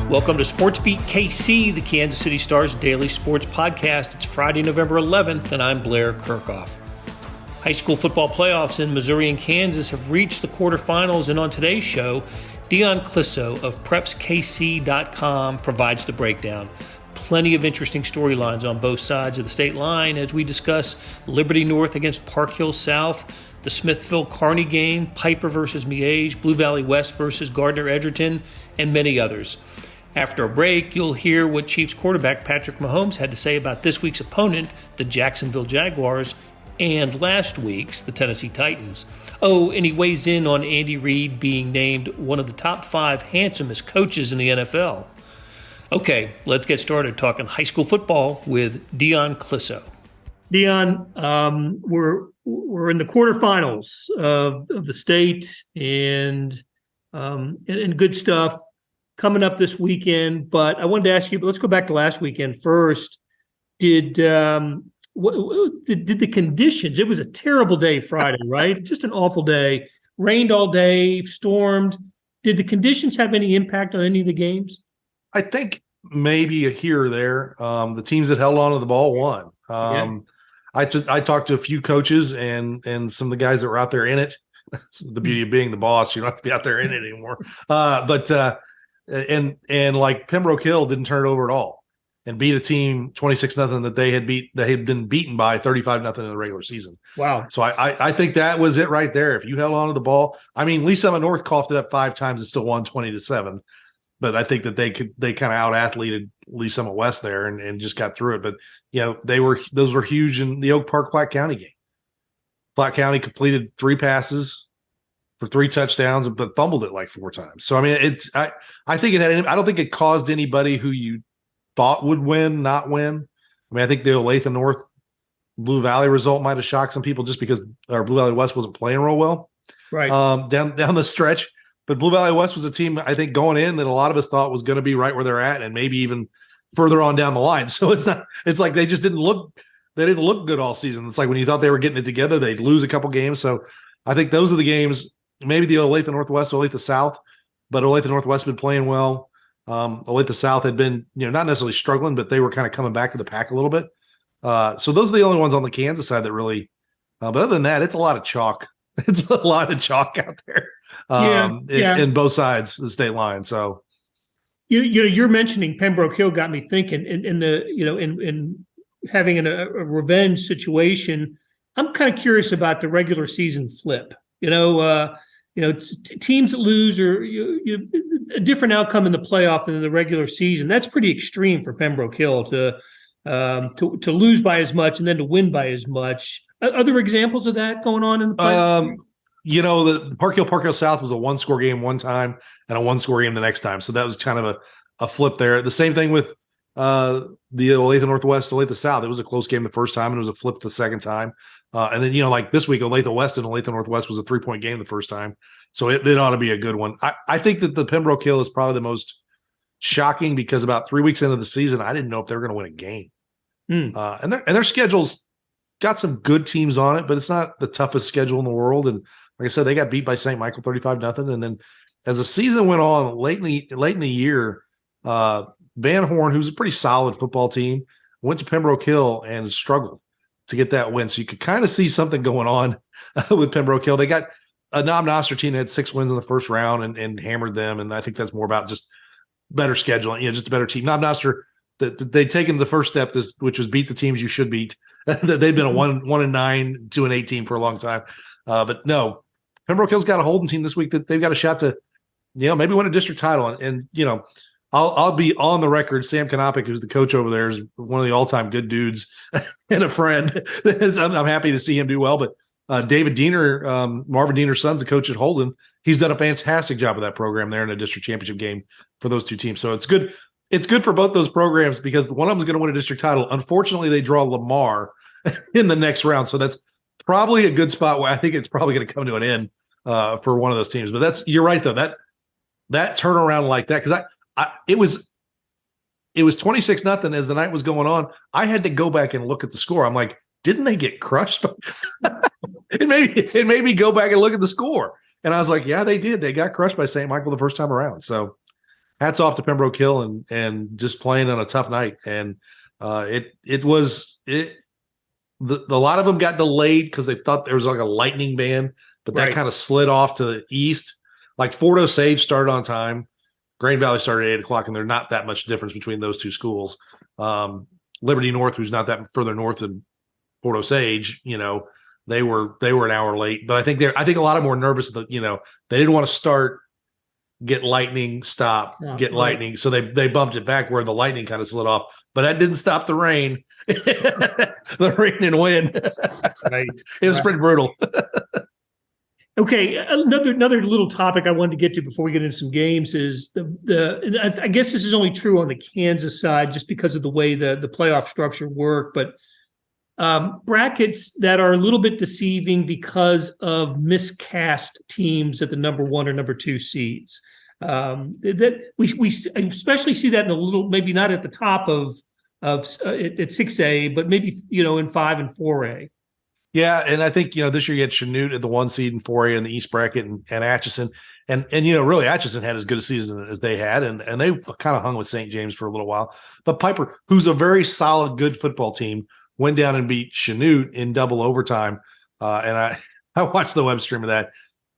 Welcome to Sports Beat KC, the Kansas City Star's daily sports podcast. It's Friday, November 11th, and I'm Blair Kirchhoff. High school football playoffs in Missouri and Kansas have reached the quarterfinals, and on today's show, Dion Clisso of PrepsKC.com provides the breakdown. Plenty of interesting storylines on both sides of the state line as we discuss Liberty North against Park Hill South, the Smithville-Kearney game, Piper versus Miege, Blue Valley West versus Gardner-Edgerton, and many others. After a break, you'll hear what Chiefs quarterback Patrick Mahomes had to say about this week's opponent, the Jacksonville Jaguars, and last week's, the Tennessee Titans. Oh, and he weighs in on Andy Reid being named one of the top 5 handsomest coaches in the NFL. Okay, let's get started talking high school football with Dion Clisso. Dion, we're in the quarterfinals of the state, and good stuff coming up this weekend. But I wanted to ask you, but let's go back to last weekend first. Did the conditions? It was a terrible day Friday, right? Just an awful day. Rained all day, stormed. Did the conditions have any impact on any of the games? I think maybe here or there. The teams that held on to the ball won. I talked to a few coaches and some of the guys that were out there in it. That's the beauty of being the boss. You don't have to be out there in it anymore. And like Pembroke Hill didn't turn it over at all and beat a team 26-0 that they had been beaten by 35-0 in the regular season. Wow. So I think that was it right there. If you held on to the ball, I mean, Lee Summit North coughed it up 5 times and still won 20-7. But I think that they kind of out-athleted Lee Summit West there and just got through it. But, you know, those were huge in the Oak Park Platte County game. Platte County completed 3 passes for 3 touchdowns, but fumbled it like 4 times. So, I mean, I think I don't think it caused anybody who you thought would win, not win. I mean, I think the Olathe North Blue Valley result might have shocked some people just because our Blue Valley West wasn't playing real well. Right. Down the stretch. But Blue Valley West was a team, I think, going in that a lot of us thought was going to be right where they're at and maybe even further on down the line. So it's like they just didn't look good all season. It's like when you thought they were getting it together, they'd lose a couple games. So I think those are the games, maybe the Olathe Northwest, Olathe South, but Olathe Northwest had been playing well. Olathe South had been, not necessarily struggling, but they were kind of coming back to the pack a little bit. So those are the only ones on the Kansas side that really, but other than that, it's a lot of chalk. It's a lot of chalk out there. In both sides of the state line. So, you're mentioning Pembroke Hill got me thinking in having a revenge situation. I'm kind of curious about the regular season flip. Teams that lose or a different outcome in the playoff than in the regular season. That's pretty extreme for Pembroke Hill to lose by as much and then to win by as much. Other examples of that going on in the playoff? The Park Hill South was a 1-score game one time and a 1-score game the next time. So that was kind of a flip there. The same thing with the Olathe Northwest, Olathe South. It was a close game the first time and it was a flip the second time. And then, like this week, Olathe West and Olathe Northwest was a 3-point game the first time. So it ought to be a good one. I think that the Pembroke Hill is probably the most shocking because about 3 weeks into the season, I didn't know if they were going to win a game. And their schedule's got some good teams on it, but it's not the toughest schedule in the world. And like I said, they got beat by St. Michael 35-0. And then as the season went on, late in the year, Van Horn, who's a pretty solid football team, went to Pembroke Hill and struggled to get that win. So you could kind of see something going on with Pembroke Hill. They got a Knob Noster team that had 6 wins in the first round and hammered them. And I think that's more about just better scheduling, just a better team. Knob Noster, they'd taken the first step, which was beat the teams you should beat. They've been a 1-9, 2-8 team for a long time. But no, Pembroke Hill's got a holding team this week that they've got a shot to, maybe win a district title. And I'll be on the record. Sam Kanopik, who's the coach over there, is one of the all-time good dudes and a friend. I'm happy to see him do well. But David Diener, Marvin Diener's son's the coach at Holden. He's done a fantastic job of that program there in a district championship game for those 2 teams. So it's good. It's good for both those programs because one of them is going to win a district title. Unfortunately, they draw Lamar in the next round. So that's probably a good spot where I think it's probably going to come to an end for one of those teams. But you're right, though. That turnaround like that, because it was 26-0 as the night was going on. I had to go back and look at the score. I'm like, didn't they get crushed? It made me go back and look at the score. And I was like, yeah, they did. They got crushed by St. Michael the first time around. So hats off to Pembroke Hill and just playing on a tough night. And it was a lot of them got delayed because they thought there was like a lightning band, but that kind of slid off to the east. Like Fort Osage started on time. Grain Valley started at 8:00, and there's not that much difference between those two schools. Liberty North, who's not that further north than Fort Osage, they were an hour late. But I think a lot of them were nervous that they didn't want to start, get lightning, stop, get lightning. So they bumped it back where the lightning kind of slid off. But that didn't stop the rain. The rain and wind. Right. It was pretty brutal. Okay, another little topic I wanted to get to before we get into some games is I guess this is only true on the Kansas side just because of the way the playoff structure worked, but brackets that are a little bit deceiving because of miscast teams at the number 1 or number 2 seeds. That we especially see that in the little, maybe not at the top of at 6A, but maybe in 5 and 4A. Yeah, and I think this year you had Chanute at the 1 seed in 4A in the East bracket, and Atchison, and really Atchison had as good a season as they had, and they kind of hung with St. James for a little while. But Piper, who's a very solid, good football team, went down and beat Chanute in double overtime. And I watched the web stream of that.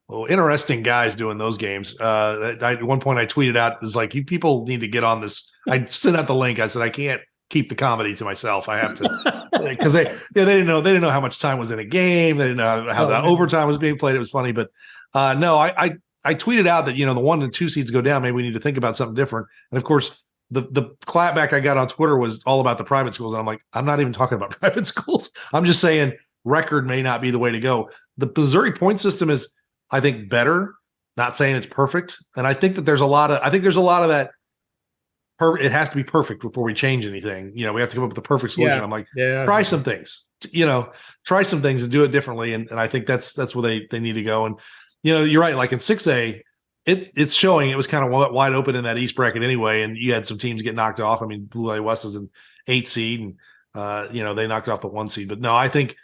Oh, interesting guys doing those games. At one point I tweeted out, it's like, you people need to get on this. I sent out the link. I said, I can't keep the comedy to myself. I have to, because they didn't know how much time was in a game. They didn't know how the overtime was being played. It was funny, but no, I tweeted out that the 1 and 2 seeds go down. Maybe we need to think about something different. And of course, the clapback I got on Twitter was all about the private schools, and I'm like, I'm not even talking about private schools. I'm just saying record may not be the way to go. The Missouri point system is, I think, better. Not saying it's perfect, and I think that there's a lot of that. It has to be perfect before we change anything. We have to come up with the perfect solution. Yeah. I'm like, try some things. Try some things and do it differently. And I think that's where they need to go. And you're right. Like in 6A, it's showing it was kind of wide open in that East bracket anyway, and you had some teams get knocked off. I mean, Blue Valley West was an 8 seed, and they knocked off the 1 seed. But no, I think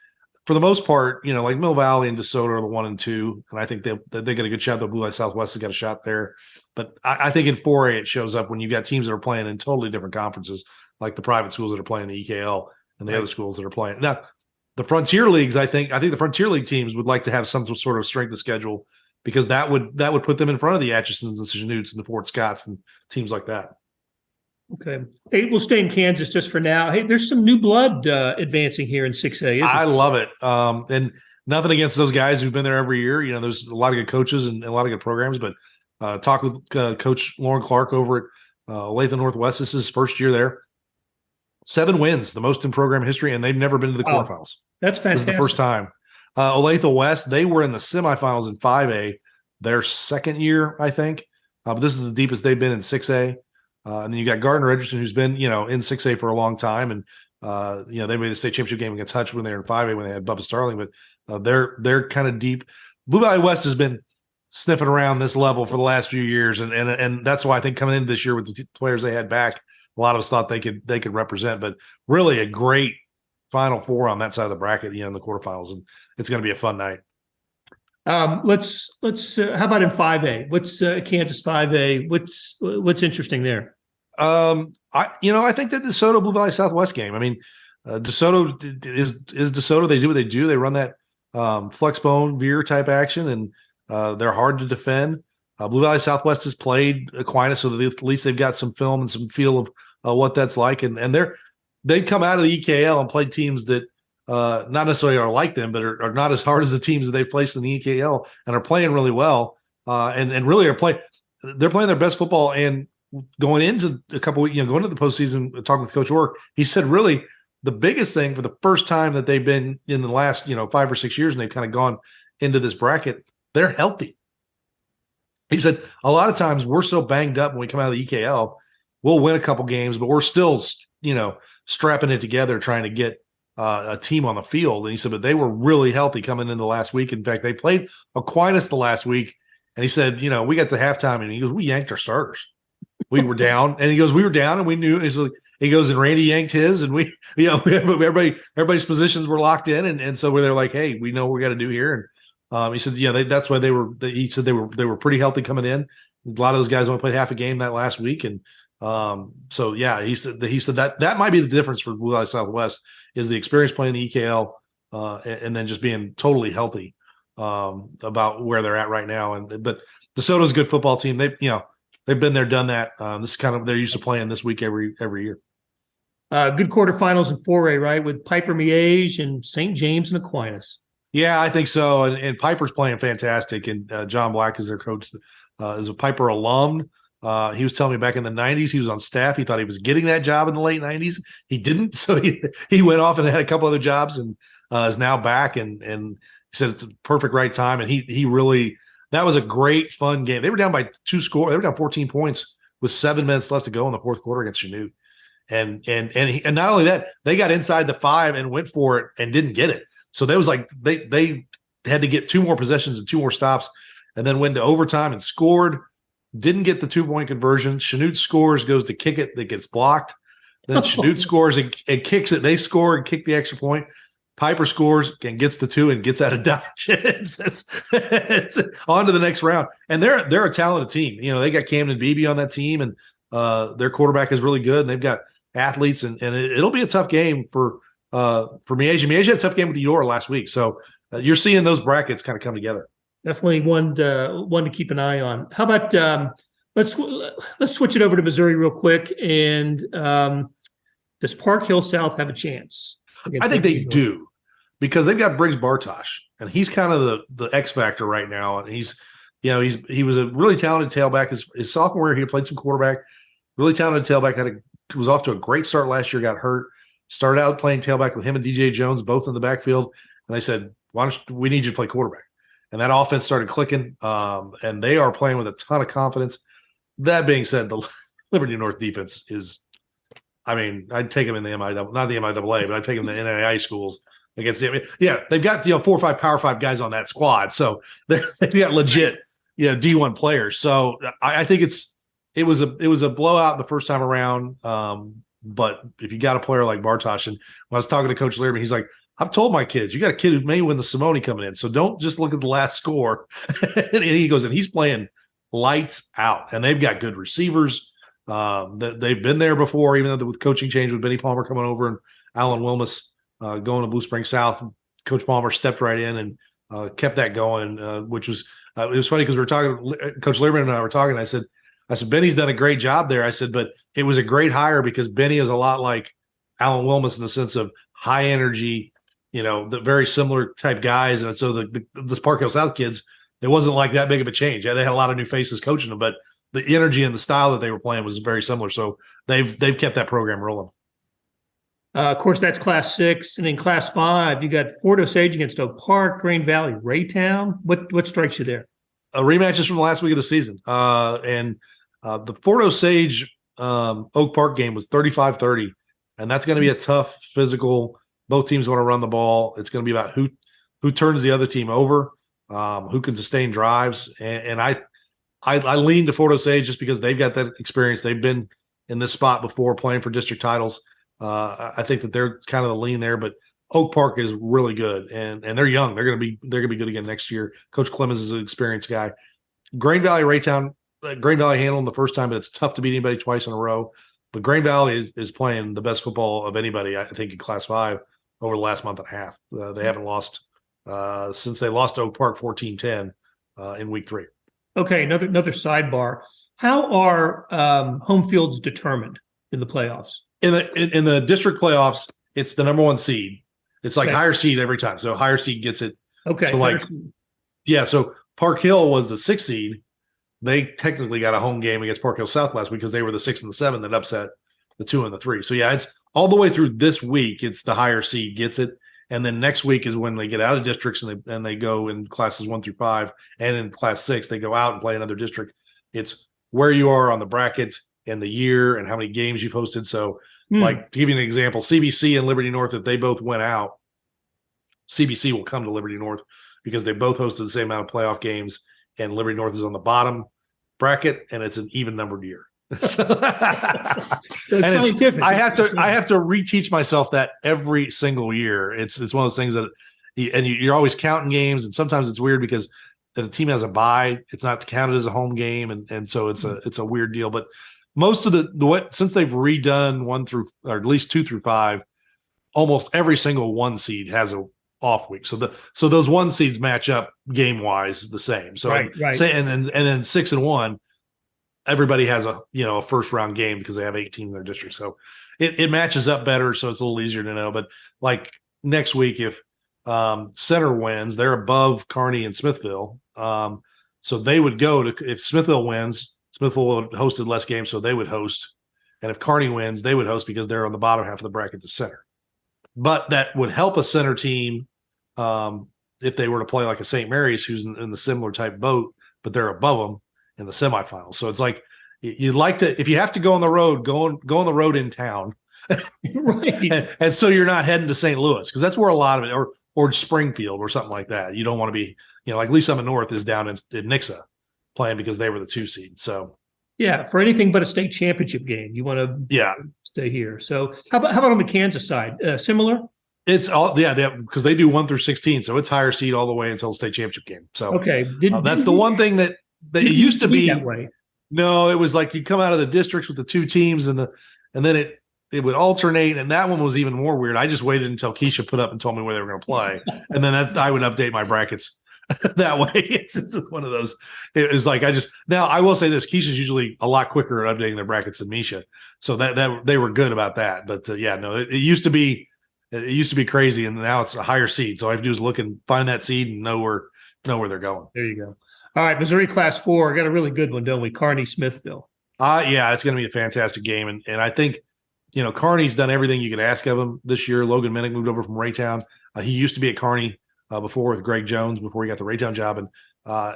for the most part, like Mill Valley and DeSoto are the 1 and 2, and I think they get a good shot. The Blue Valley Southwest has got a shot there. But I think in 4A it shows up when you got teams that are playing in totally different conferences, like the private schools that are playing the EKL and the other schools that are playing. Now, the Frontier Leagues, I think the Frontier League teams would like to have some sort of strength of schedule, because that would put them in front of the Atchisons and Chanutes and the Fort Scotts and teams like that. Okay. Hey, we'll stay in Kansas just for now. Hey, there's some new blood advancing here in 6A, isn't I love it. And nothing against those guys who've been there every year. There's a lot of good coaches and a lot of good programs, but talk with Coach Lauren Clark over at Olathe Northwest. This is his first year there. 7 wins, the most in program history, and they've never been to the quarterfinals. That's fantastic. This is the first time. Olathe West, they were in the semifinals in 5A, their second year, I think. But this is the deepest they've been in 6A. And then you got Gardner Edgerton, who's been, in 6A for a long time. And, they made a state championship game against Hutch when they were in 5A when they had Bubba Starling. But they're kind of deep. Blue Valley West has been sniffing around this level for the last few years. And that's why I think coming into this year with the players they had back, a lot of us thought they could represent. But really a great Final Four on that side of the bracket, in the quarterfinals. And it's going to be a fun night. Let's how about in 5A? What's Kansas 5A? What's interesting there? I think that DeSoto Blue Valley Southwest game. I mean, DeSoto is DeSoto. They do what they do. They run that flex bone veer type action, and they're hard to defend. Blue Valley Southwest has played Aquinas, so at least they've got some film and some feel of what that's like. And they've come out of the EKL and played teams that not necessarily are like them, but are not as hard as the teams that they've placed in the EKL, and are playing really well. And really they're playing their best football. And going into a couple weeks, going into the postseason, talking with Coach Orr, he said really the biggest thing for the first time that they've been in the last 5 or 6 years, and they've kind of gone into this bracket, they're healthy. He said a lot of times we're so banged up when we come out of the EKL, we'll win a couple games, but we're still strapping it together trying to get a team on the field. And he said, but they were really healthy coming into last week. In fact, they played Aquinas the last week, and he said, we got to halftime, and he goes, we yanked our starters. We were down, and he goes, we were down, and we knew. He goes, and Randy yanked his, and we everybody's positions were locked in, and so they're like, hey, we know what we got to do here. And he said, that's why he said they were pretty healthy coming in. A lot of those guys only played half a game that last week, and so yeah, he said that might be the difference for Blue Valley Southwest is the experience playing the EKL, and then just being totally healthy about where they're at right now. But DeSoto's a good football team. They've been there, done that. This is kind of they're used to playing this week every year. Good quarterfinals in 4A, right? With Piper Miege and St. James and Aquinas. Yeah, I think so. And Piper's playing fantastic. And John Black is their coach, is a Piper alum. He was telling me back in the 90s, he was on staff. He thought he was getting that job in the late 90s. He didn't. So he went off and had a couple other jobs and is now back. And he said it's a perfect right time. And he really, that was a great, fun game. They were down by 2 scores. They were down 14 points with 7 minutes left to go in the fourth quarter against Chanute. And not only that, they got inside the 5 and went for it and didn't get it. So that was like they had to get 2 more possessions and 2 more stops, and then went to overtime and scored. Didn't get the 2-point conversion. Chanute scores, goes to kick it, that gets blocked. Then Chanute scores and kicks it. They score and kick the extra point. Piper scores and gets the 2 and gets out of Dodge. it's on to the next round. And they're a talented team. They got Camden Beebe on that team, and their quarterback is really good. And they've got athletes, and it'll be a tough game for Miege. Miege had a tough game with Eudora last week. So you're seeing those brackets kind of come together. Definitely one to keep an eye on. How about let's switch it over to Missouri real quick. And does Park Hill South have a chance? I think they do, because they've got Briggs Bartosh, and he's kind of the X factor right now. And he was a really talented tailback. His sophomore year, he played some quarterback. Really talented tailback. Was off to a great start last year. Got hurt. Started out playing tailback with him and DJ Jones, both in the backfield. And they said, we need you to play quarterback. And that offense started clicking, and they are playing with a ton of confidence. That being said, the Liberty North defense is, I'd take them in the MIAA, not the MIAA, but I'd take them in the NAIA schools against them. Yeah, they've got 4 or 5 Power 5 guys on that squad, so they've got legit D1 players. So I think it was a blowout the first time around. But if you got a player like Bartosh, and when I was talking to Coach Learman, he's like, I've told my kids, you got a kid who may win the Simone coming in, so don't just look at the last score. And he goes, and he's playing lights out, and they've got good receivers. They've been there before, even though with coaching change with Benny Palmer coming over and Alan Wilmus going to Blue Spring South. Coach Palmer stepped right in and kept that going, which was it was funny because we were talking. Coach Learman and I were talking. I said, Benny's done a great job there. I said, but it was a great hire because Benny is a lot like Alan Wilmus in the sense of high energy, the very similar type guys. And so this Park Hill South kids, it wasn't like that big of a change. Yeah, they had a lot of new faces coaching them, but the energy and the style that they were playing was very similar. So they've kept that program rolling. Of course, that's Class 6. And in Class 5, you got Fort Osage against Oak Park, Green Valley, Raytown. What strikes you there? Rematches from the last week of the season. And the Fort Osage Oak Park game was 35-30. And that's going to be a tough physical. Both teams want to run the ball. It's going to be about who turns the other team over, who can sustain drives. And I lean to Fort Osage just because they've got that experience. They've been in this spot before playing for district titles. I think that they're kind of the lean there, but Oak Park is really good, and they're young. They're gonna be good again next year. Coach Clemens is an experienced guy. Green Valley, Raytown, Green Valley handled them the first time, but it's tough to beat anybody twice in a row. But Green Valley is playing the best football of anybody, I think, in Class 5 over the last month and a half. They haven't lost since they lost to Oak Park 14-10 in week 3. Okay, another sidebar. How are home fields determined in the playoffs? In the district playoffs, it's the number 1 seed. It's like higher seed every time. So higher seed gets it. Okay. So so Park Hill was the 6th seed. They technically got a home game against Park Hill South last week because they were the 6 and the 7 that upset the 2 and the 3. So yeah, it's all the way through this week. It's the higher seed gets it. And then next week is when they get out of districts and they go in classes 1 through 5. And in class 6, they go out and play another district. It's where you are on the bracket and the year and how many games you've hosted. So like to give you an example, CBC and Liberty North, if they both went out, CBC will come to Liberty North because they both hosted the same amount of playoff games, and Liberty North is on the bottom bracket, and it's an even numbered year. So, I have to reteach myself that every single year. It's one of those things that, and you're always counting games, and sometimes it's weird because if the team has a bye, it's not counted as a home game, and so it's a weird deal. But most of since they've redone 1 through, or at least 2 through 5, almost every single 1 seed has a off week. So those 1 seeds match up game wise the same. So right. and then 6 and 1, everybody has a first round game because they have 18 in their district. So it matches up better. So it's a little easier to know. But like next week, if Center wins, they're above Kearney and Smithville. So they would go to, if Smithville wins, Smithville would hosted less games, so they would host. And if Kearney wins, they would host because they're on the bottom half of the bracket, the Center. But that would help a Center team if they were to play like a St. Mary's, who's in the similar type boat, but they're above them in the semifinals. So it's like you'd like to, if you have to go on the road, go on the road in town. Right. And so you're not heading to St. Louis, because that's where a lot of it, or Springfield or something like that. You don't want to be, like Lee Summit North is down in Nixa playing because they were the 2 seed. So yeah, for anything but a state championship game, you want to stay here. So how about on the Kansas side? Similar? It's all because they do 1 through 16, so it's higher seed all the way until the state championship game. So okay, that's the one thing that it used to be that way. No, it was like you come out of the districts with the 2 teams, and then it would alternate, and that one was even more weird. I just waited until Keisha put up and told me where they were going to play, and then I would update my brackets that way. It's just one of those. It was like now I will say this: Keisha's usually a lot quicker at updating their brackets than Misha, so that they were good about that. But it used to be crazy, and now it's a higher seed. So all I have to do is look and find that seed and know where they're going. There you go. All right, Missouri Class 4, got a really good one, don't we? Kearney Smithville. Yeah, it's going to be a fantastic game, and I think Kearney's done everything you could ask of him this year. Logan Minnick moved over from Raytown. He used to be at Kearney before with Greg Jones before he got the Raytown job, and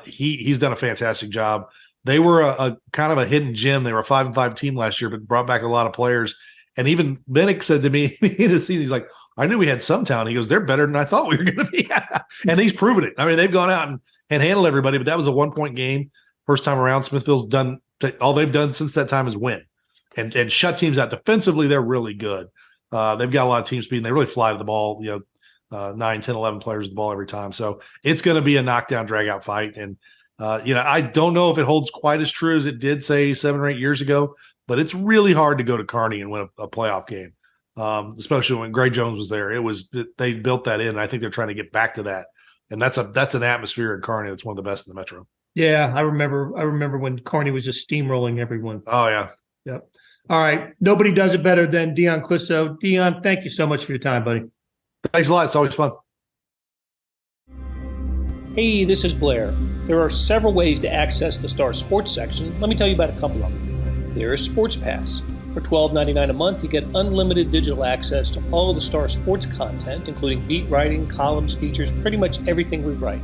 he's done a fantastic job. They were a kind of a hidden gem. They were a 5-5 team last year, but brought back a lot of players. And even Minnick said to me in the season, he's like, I knew we had some talent. He goes, they're better than I thought we were going to be. And he's proven it. I mean, they've gone out and handled everybody, but that was a 1-point game. First time around, Smithville's done all they've done since that time is win and shut teams out. Defensively, they're really good. They've got a lot of team speed, and they really fly to the ball, 9, 10, 11 players at the ball every time. So it's going to be a knockdown, drag-out fight. And, I don't know if it holds quite as true as it did, say, 7 or 8 years ago, but it's really hard to go to Kearney and win a playoff game, especially when Greg Jones was there. They built that in. I think they're trying to get back to that. And that's an atmosphere in Kearney that's one of the best in the Metro. Yeah, I remember when Kearney was just steamrolling everyone. Oh, yeah. Yep. All right. Nobody does it better than Dion Clisso. Dion, thank you so much for your time, buddy. Thanks a lot. It's always fun. Hey, this is Blair. There are several ways to access the Star Sports section. Let me tell you about a couple of them. There is Sports Pass. For $12.99 a month, you get unlimited digital access to all of the Star Sports content, including beat writing, columns, features, pretty much everything we write.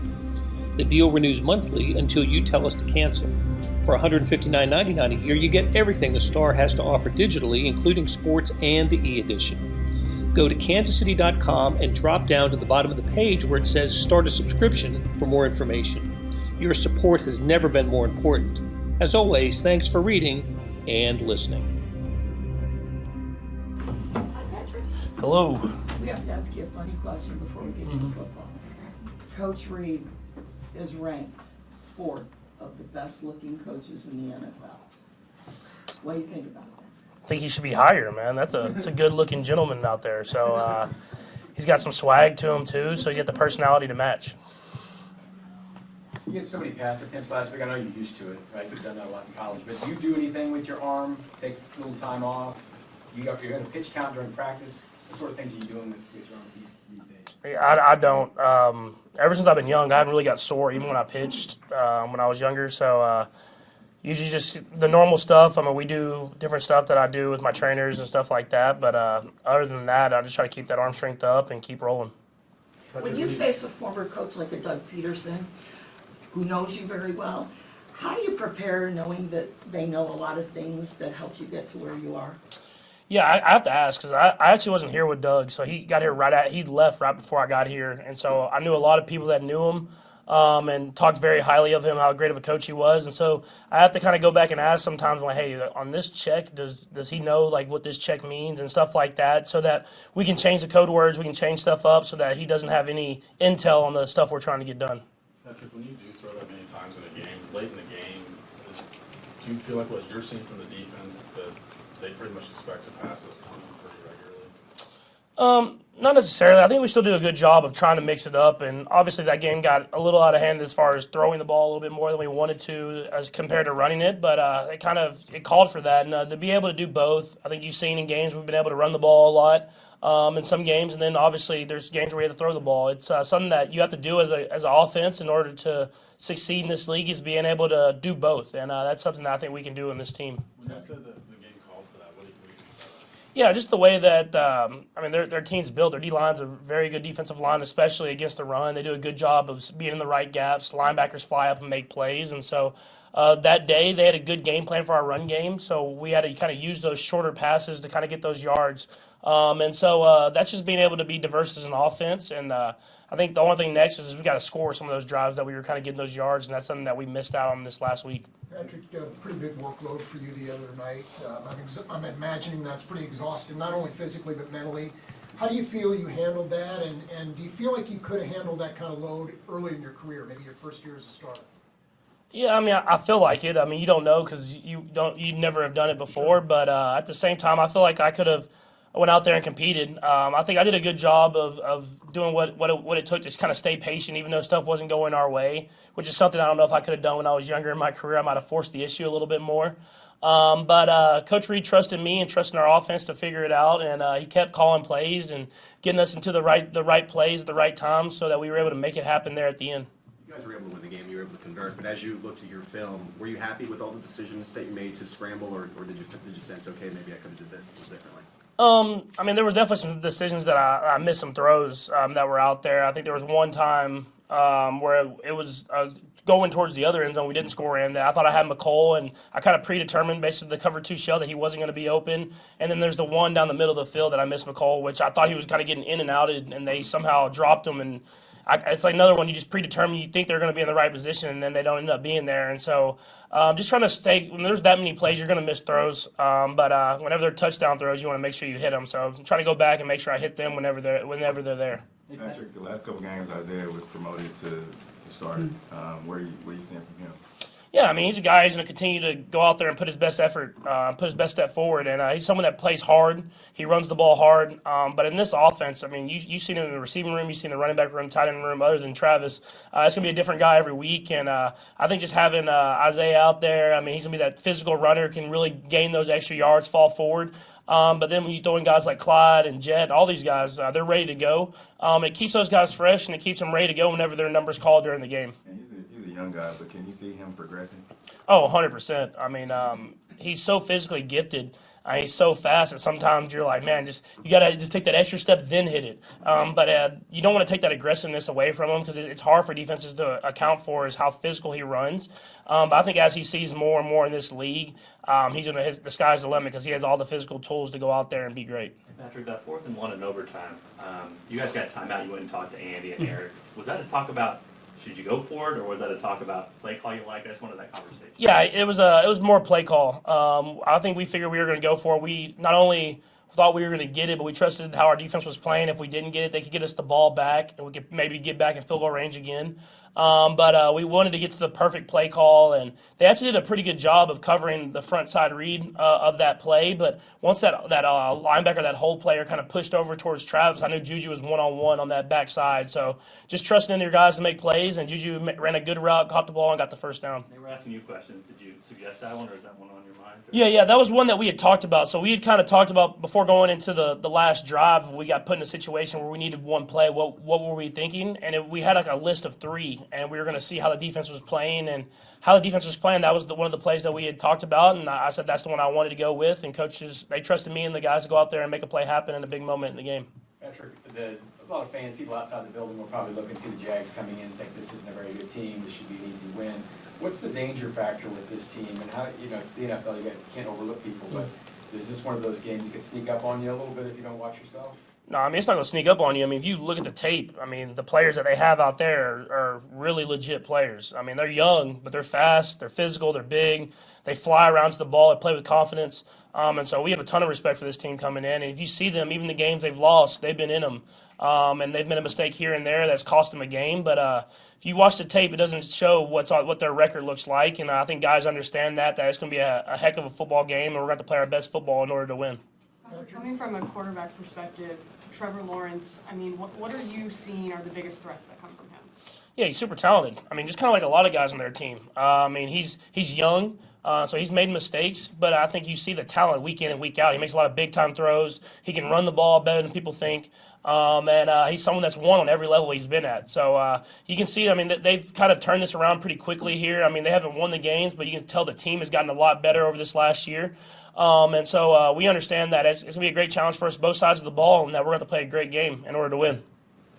The deal renews monthly until you tell us to cancel. For $159.99 a year, you get everything the Star has to offer digitally, including sports and the e-edition. Go to kansascity.com and drop down to the bottom of the page where it says Start a Subscription for more information. Your support has never been more important. As always, thanks for reading and listening. Hello. We have to ask you a funny question before we get into football. Coach Reed is ranked 4th of the best looking coaches in the NFL. What do you think about that? I think he should be higher, man. It's a good looking gentleman out there. So he's got some swag to him too, so he's got the personality to match. You get so many pass attempts last week. I know you're used to it, right? You've done that a lot in college. But do you do anything with your arm? Take a little time off? You're going to pitch count during practice? What sort of things are you doing with your arm these days? I don't. Ever since I've been young, I haven't really got sore, even when I pitched when I was younger. So usually just the normal stuff. I mean, we do different stuff that I do with my trainers and stuff like that. But other than that, I just try to keep that arm strength up and keep rolling. When you face a former coach like a Doug Peterson, who knows you very well, how do you prepare knowing that they know a lot of things that helps you get to where you are? Yeah, I have to ask because I actually wasn't here with Doug, so he got here he left right before I got here, and so I knew a lot of people that knew him and talked very highly of him, how great of a coach he was, and so I have to kind of go back and ask sometimes, like, hey, on this check, does he know like what this check means and stuff like that, so that we can change the code words, we can change stuff up, so that he doesn't have any intel on the stuff we're trying to get done. Patrick, when you do throw that late in the game, do you feel like what you're seeing from the defense that they pretty much expect to pass this time pretty regularly? Not necessarily. I think we still do a good job of trying to mix it up, and obviously that game got a little out of hand as far as throwing the ball a little bit more than we wanted to as compared to running it, but it called for that, and to be able to do both, I think you've seen in games we've been able to run the ball a lot in some games, and then obviously there's games where we have to throw the ball. It's something that you have to do as an offense in order to succeed in this league is being able to do both, and that's something that I think we can do in this team. When you said that the game called for that, what do you think about that? Yeah, just the way that their team's built. Their D-line's a very good defensive line, especially against the run. They do a good job of being in the right gaps. Linebackers fly up and make plays, and so that day they had a good game plan for our run game. So we had to kind of use those shorter passes to kind of get those yards. And so that's just being able to be diverse as an offense. And I think the only thing next is we got to score some of those drives that we were kind of getting those yards, and that's something that we missed out on this last week. Patrick, pretty big workload for you the other night. I'm imagining that's pretty exhausting, not only physically but mentally. How do you feel you handled that, and do you feel like you could have handled that kind of load early in your career, maybe your first year as a starter? Yeah, I mean, I feel like it. I mean, you don't know because you never have done it before. But at the same time, I feel like I could have went out there and competed. I think I did a good job of doing what it took to just kind of stay patient, even though stuff wasn't going our way, which is something I don't know if I could have done when I was younger in my career. I might have forced the issue a little bit more. But Coach Reed trusted me and trusted our offense to figure it out, and he kept calling plays and getting us into the right plays at the right time so that we were able to make it happen there at the end. You guys were able to win the game, you were able to convert, but as you looked at your film, were you happy with all the decisions that you made to scramble, or did you sense, okay, maybe I could have did this a little differently? I mean, there was definitely some decisions that I missed some throws that were out there. I think there was one time where it was going towards the other end zone. We didn't score in that. I thought I had McCole, and I kind of predetermined basically the cover two shell that he wasn't going to be open. And then there's the one down the middle of the field that I missed McCole, which I thought he was kind of getting in and out, and they somehow dropped him. And it's like another one you just predetermine. You think they're going to be in the right position, and then they don't end up being there. And so just trying to stay – when there's that many plays, you're going to miss throws. But whenever they're touchdown throws, you want to make sure you hit them. So I'm trying to go back and make sure I hit them whenever they're there. Patrick, the last couple games, Isaiah was promoted to starter. What are you seeing from him? Yeah, I mean, he's a guy who's going to continue to go out there and put his best effort, put his best step forward. And he's someone that plays hard. He runs the ball hard. But in this offense, I mean, you've seen it in the receiving room, you've seen the running back room, tight end room, other than Travis. It's going to be a different guy every week. And I think just having Isaiah out there, I mean, he's going to be that physical runner, can really gain those extra yards, fall forward. But then when you throw in guys like Clyde and Jet, all these guys, they're ready to go. It keeps those guys fresh, and it keeps them ready to go whenever their number's called during the game. And he's a young guy, but can you see him progressing? Oh, 100%. I mean, he's so physically gifted. He's so fast that sometimes you're like, man, you got to just take that extra step, then hit it. But you don't want to take that aggressiveness away from him because it's hard for defenses to account for is how physical he runs. But I think as he sees more and more in this league, he's going to – the sky's the limit because he has all the physical tools to go out there and be great. Patrick, that 4th and 1 in overtime, you guys got timeout. You went and talked to Andy and Eric. Was that a talk about – should you go for it, or was that a talk about play call you like? I just wanted that conversation. Yeah, it was more play call. I think we figured we were going to go for it. We not only thought we were going to get it, but we trusted how our defense was playing. If we didn't get it, they could get us the ball back, and we could maybe get back in field goal range again. But we wanted to get to the perfect play call, and they actually did a pretty good job of covering the front side read of that play. But once that linebacker, that whole player kind of pushed over towards Travis, I knew Juju was one-on-one on that backside. So just trusting in your guys to make plays, and Juju ran a good route, caught the ball, and got the first down. They were asking you questions. Did you suggest that one, or is that one on your mind? Yeah, that was one that we had talked about. So we had kind of talked about before going into the last drive, we got put in a situation where we needed one play. What were we thinking? And we had like a list of 3, and we were going to see how the defense was playing. And how the defense was playing, that was one of the plays that we had talked about. And I said that's the one I wanted to go with. And coaches, they trusted me and the guys to go out there and make a play happen in a big moment in the game. Patrick, a lot of fans, people outside the building will probably look and see the Jags coming in and think this isn't a very good team. This should be an easy win. What's the danger factor with this team? And how, it's the NFL, you can't overlook people, but is this one of those games you can sneak up on you a little bit if you don't watch yourself? No, I mean, it's not going to sneak up on you. I mean, if you look at the tape, I mean, the players that they have out there are really legit players. I mean, they're young, but they're fast, they're physical, they're big, they fly around to the ball, they play with confidence. And so we have a ton of respect for this team coming in. And if you see them, even the games they've lost, they've been in them. And they've made a mistake here and there that's cost them a game. But if you watch the tape, it doesn't show what their record looks like. And I think guys understand that it's going to be a heck of a football game, and we're going to have to play our best football in order to win. Coming from a quarterback perspective, Trevor Lawrence, I mean, what are you seeing are the biggest threats that come from him? Yeah, he's super talented. I mean, just kind of like a lot of guys on their team. I mean, he's young, so he's made mistakes, but I think you see the talent week in and week out. He makes a lot of big-time throws. He can run the ball better than people think, and he's someone that's won on every level he's been at. So you can see, I mean, they've kind of turned this around pretty quickly here. I mean, they haven't won the games, but you can tell the team has gotten a lot better over this last year. And so we understand that it's going to be a great challenge for us both sides of the ball, and that we're going to play a great game in order to win.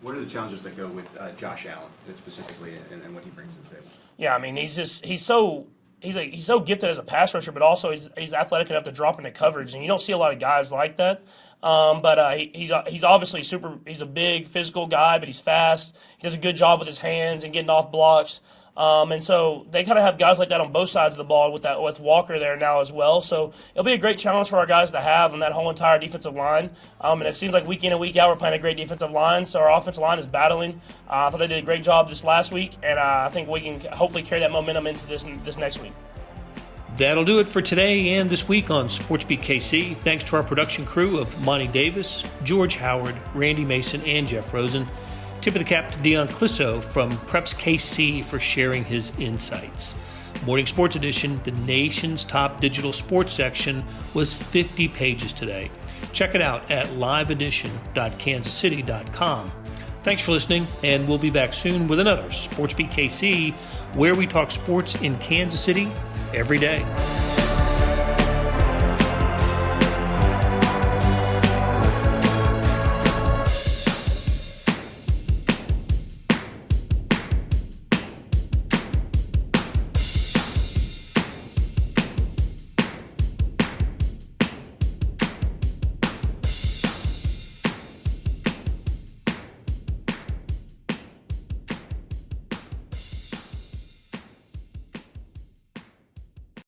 What are the challenges that go with Josh Allen specifically, and what he brings to the table? Yeah, I mean, he's so gifted as a pass rusher, but also he's athletic enough to drop into coverage, and you don't see a lot of guys like that. But he's obviously he's a big physical guy, but he's fast. He does a good job with his hands and getting off blocks. And so they kind of have guys like that on both sides of the ball with Walker there now as well. So it'll be a great challenge for our guys to have on that whole entire defensive line. And it seems like week in and week out we're playing a great defensive line. So our offensive line is battling. I thought they did a great job this last week, and I think we can hopefully carry that momentum into this next week. That'll do it for today and this week on SportsBeat KC. Thanks to our production crew of Monty Davis, George Howard, Randy Mason, and Jeff Rosen. Tip of the cap to Dion Clisso from Preps KC for sharing his insights. Morning Sports Edition, the nation's top digital sports section, was 50 pages today. Check it out at liveedition.kansascity.com. Thanks for listening, and we'll be back soon with another SportsBeat KC, where we talk sports in Kansas City every day.